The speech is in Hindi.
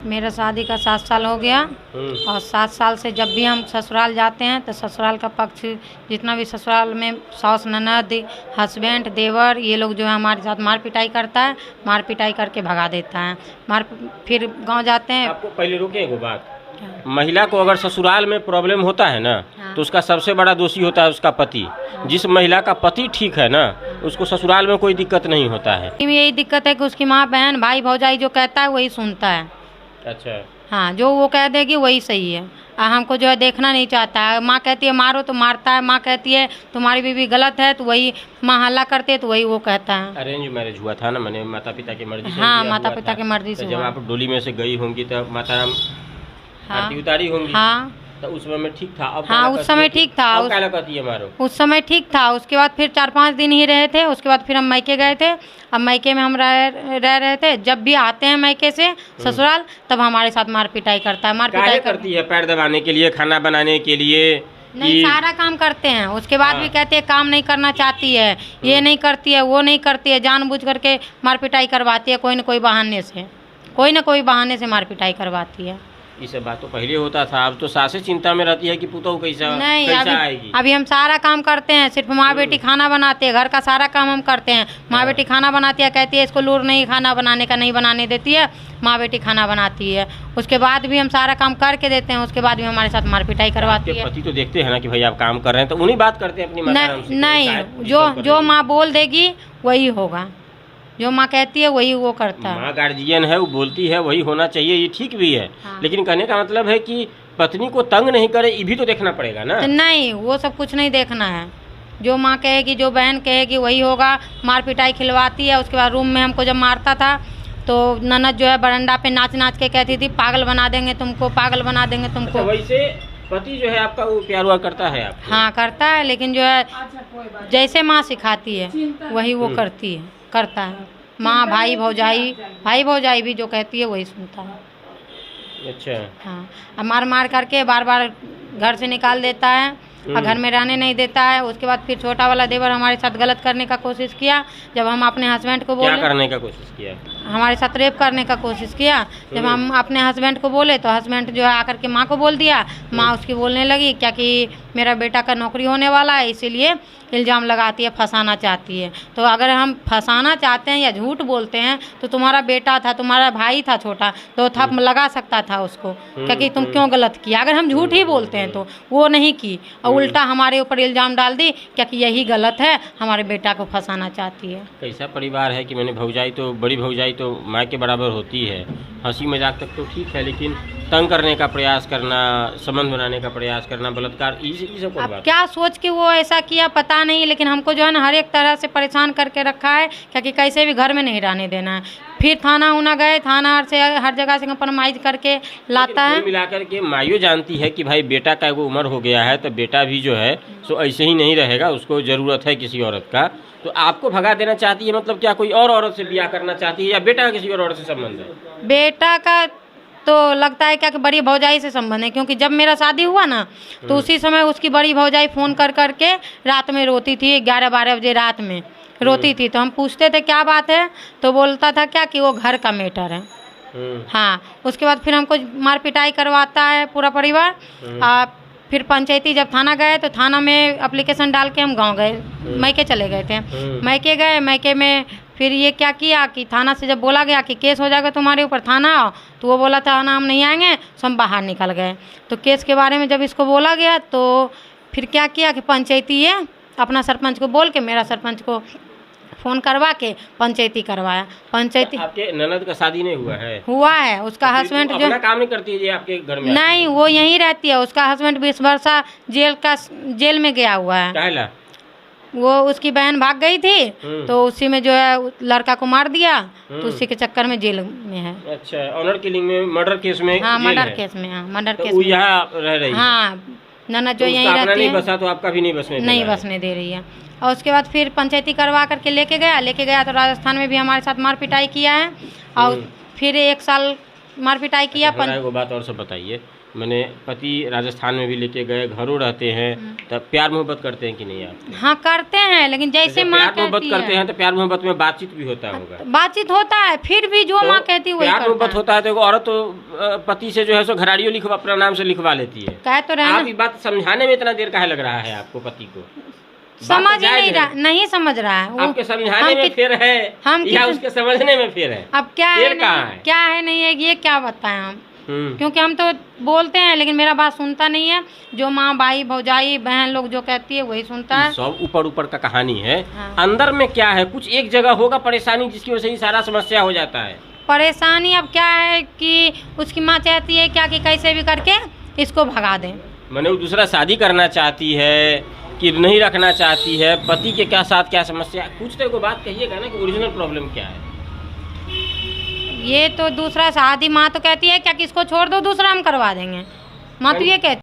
मेरा शादी का 7 साल हो गया और 7 साल से जब भी हम ससुराल जाते हैं तो ससुराल का पक्ष जितना भी ससुराल में सास ननद हस्बैंड देवर ये लोग जो है हमारे साथ मार पिटाई करता है, मार पिटाई करके भगा देता है। फिर गांव जाते हैं। आपको पहले रोके एगो बात, महिला को अगर ससुराल में प्रॉब्लम होता है ना तो उसका सबसे बड़ा दोषी होता है उसका पति। जिस महिला का पति ठीक है ना उसको ससुराल में कोई दिक्कत नहीं होता है। यही दिक्कत है कि उसकी माँ बहन भाई भौजाई जो कहता है वही सुनता है। अच्छा हाँ, जो वो कह देगी वही सही है। हमको जो है देखना नहीं चाहता है। माँ कहती है मारो तो मारता है, माँ कहती है तुम्हारी बीवी गलत है तो वही माँ हल्ला करते है तो वही वो कहता है। अरेंज मैरिज हुआ था ना, मैंने माता पिता की मर्जी से? हाँ, माता पिता की मर्जी से। जब आप डोली में से गई होंगी तो माता राम आरती उतारी होंगी। हाँ, तो उस समय में ठीक था। अब हाँ, उस समय ठीक था। उस समय ठीक था। उसके बाद फिर 4-5 दिन ही रहे थे। उसके बाद फिर हम मायके गए थे। अब मायके में हम रह रहे थे। जब भी आते हैं मायके से ससुराल तब हमारे साथ मार पिटाई करता है। मार पिटाई करती है पैर दबाने के लिए, खाना बनाने के लिए, नहीं सारा काम करते हैं। उसके बाद भी कहते हैं काम नहीं करना चाहती है, ये नहीं करती है, वो नहीं करती है, जानबूझ करके मार पिटाई करवाती है। कोई न कोई बहाने से मार पिटाई करवाती है। ये सब बात तो पहले होता था, अब तो सासे चिंता में रहती है कि पुतोह कैसा आएगी। अभी हम सारा काम करते हैं, सिर्फ माँ बेटी खाना बनाते हैं। घर का सारा काम हम करते हैं। माँ बेटी खाना बनाती है, कहती है इसको लूर नहीं खाना बनाने का, नहीं बनाने देती है। माँ बेटी खाना बनाती है। उसके बाद भी हम सारा काम करके देते हैं। उसके बाद भी हमारे साथ मार पिटाई करवाती है। पति तो देखते हैं ना कि भाई आप काम कर रहे हैं तो उन्हीं बात करते हैं अपनी नहीं, जो माँ बोल देगी वही होगा। जो माँ कहती है वही वो करता है। माँ गार्जियन है, वो बोलती है वही होना चाहिए, ये ठीक भी है। हाँ। लेकिन कहने का मतलब है कि पत्नी को तंग नहीं करे, ये भी तो देखना पड़ेगा ना। तो नहीं, वो सब कुछ नहीं देखना है। जो माँ कहेगी, जो बहन कहेगी वही होगा। मार पिटाई खिलवाती है। उसके बाद रूम में हमको जब मारता था तो ननद जो है बरंडा पे नाच नाच के कहती थी पागल बना देंगे तुमको, पागल बना देंगे तुमको। अच्छा, वैसे पति जो है आपका वो प्यार हुआ करता है आपको? हाँ करता है, लेकिन जो है जैसे माँ सिखाती है वही वो करता है। माँ भाई भौजाई भी जो कहती है वही सुनता है। अच्छा हाँ, अब मार करके बार बार घर से निकाल देता है और घर में रहने नहीं देता है। उसके बाद फिर छोटा वाला देवर हमारे साथ गलत करने का कोशिश किया। जब हम अपने हस्बैंड को बोले, क्या करने का कोशिश किया? हमारे साथ रेप करने का कोशिश किया। जब हम अपने हस्बैंड को बोले तो हस्बैंड जो है आकर के माँ को बोल दिया। माँ उसकी बोलने लगी क्या कि मेरा बेटा का नौकरी होने वाला है, इसीलिए इल्ज़ाम लगाती है, फंसाना चाहती है। तो अगर हम फंसाना चाहते हैं या झूठ बोलते हैं तो तुम्हारा बेटा था, तुम्हारा भाई था छोटा, तो थप लगा सकता था उसको क्योंकि तुम क्यों गलत किया। अगर हम झूठ ही बोलते हैं तो वो नहीं की और उल्टा हमारे ऊपर इल्ज़ाम डाल दी क्योंकि यही गलत है, हमारे बेटा को फंसाना चाहती है। कैसा परिवार है कि मैंने भौजाई तो बड़ी भौजाई तो माँ के बराबर होती है। हंसी मजाक तक तो ठीक है, लेकिन तंग करने का प्रयास करना, संबंध बनाने का प्रयास करना, बलात्कार, ये सब अब क्या सोच के वो ऐसा किया पता नहीं, लेकिन हमको जो है ना हर एक तरह से परेशान करके रखा है क्योंकि कैसे भी घर में नहीं रहने देना है। फिर थाना उना गए, थाना से हर जगह से कंप्रोमाइज करके लाता है। मिलाकर के मायू जानती है कि भाई बेटा का वो उम्र हो गया है तो बेटा भी जो है सो ऐसे ही नहीं रहेगा, उसको ज़रूरत है किसी औरत का। तो आपको भगा देना चाहती है, मतलब क्या कोई और औरत से ब्याह करना चाहती है या बेटा का किसी और औरत से संबंध है? बेटा का तो लगता है क्या कि बड़ी भौजाई से संबंध है, क्योंकि जब मेरा शादी हुआ ना तो उसी समय उसकी बड़ी भौजाई फ़ोन कर करके रात में रोती थी, 11-12 बजे रात में रोती थी। तो हम पूछते थे क्या बात है, तो बोलता था क्या कि वो घर का मैटर है। हाँ, उसके बाद फिर हमको मार पिटाई करवाता है पूरा परिवार। फिर पंचायती जब थाना गए तो थाना में एप्लीकेशन डाल के हम गाँव गए, मायके चले गए थे। मायके गए, मायके में फिर ये क्या किया कि थाना से जब बोला गया कि केस हो जाएगा तुम्हारे ऊपर, थाना आओ, तो वो बोला था ना हम नहीं आएंगे, तो हम बाहर निकल गए। तो केस के बारे में जब इसको बोला गया तो फिर क्या किया कि पंचायती ये अपना सरपंच को बोल के मेरा सरपंच को फ़ोन करवा के पंचायती करवाया। पंचायती आपके ननद का शादी नहीं हुआ है उसका हस्बैंड जो काम नहीं करती है आपके घर में? नहीं, वो यहीं रहती है। उसका हस्बैंड 20 वर्षा जेल में गया हुआ है। वो उसकी बहन भाग गई थी तो उसी में जो है लड़का को मार दिया, तो उसी के चक्कर में जेल में है। अच्छा, ऑनर किलिंग में, मर्डर केस में? हाँ, मर्डर केस में। हाँ, मर्डर केस में यहाँ रह रही है। हाँ, ननद जो यहीं रहती है। नहीं बसा तो आपका भी नहीं बसने दे रही है। और उसके बाद फिर पंचायती करवा करके लेके गया तो राजस्थान में भी हमारे साथ मार पिटाई किया है और फिर 1 साल मार पिटाई किया। वो बात और सब बताइए, मैंने पति राजस्थान में भी लेके गए, घरों रहते हैं, तब प्यार मोहब्बत करते हैं कि नहीं आप? हाँ करते हैं, लेकिन जैसे जब माँ प्यार मोहब्बत कहती करते है हैं तो प्यार मोहब्बत में बातचीत भी होता होगा। बातचीत होता है, फिर भी जो तो माँ कहती है वही प्यार मोहब्बत करता है। होता है तो एगो औरत तो पति से जो है सो घराड़ियों लिखवा अपना नाम से लिखवा लेती है। कह तो रहे आप ना, ये बात समझाने में इतना देर काहे लग रहा है आपको पति को? समझ ही जायज नहीं है। रहा, नहीं समझ रहा है वो। आपके समझाने हम में कित- फिर है हम या कित- उसके समझने में फिर है? अब क्या है फिर कहाँ नहीं, है? क्या है नहीं है ये क्या बताएं हम, हम्म। क्योंकि हम तो बोलते हैं लेकिन मेरा बात सुनता नहीं है। जो माँ भाई भौजाई बहन लोग जो कहती है वही सुनता है। सब ऊपर ऊपर का कहानी है। हाँ। अंदर में क्या है? कुछ एक जगह होगा परेशानी जिसकी वजह से ही सारा समस्या हो जाता है। परेशानी अब क्या है कि उसकी माँ चाहती है क्या कि कैसे भी करके इसको भगा दें। मैंने वो दूसरा शादी करना चाहती है कि नहीं रखना चाहती है, पति के क्या साथ क्या समस्या, कुछ तो को बात कहिएगा ना कि ओरिजिनल प्रॉब्लम क्या है। ये तो दूसरा शादी, माँ तो कहती है क्या कि इसको छोड़ दो, दूसरा हम करवा देंगे। माँ तो ये कहती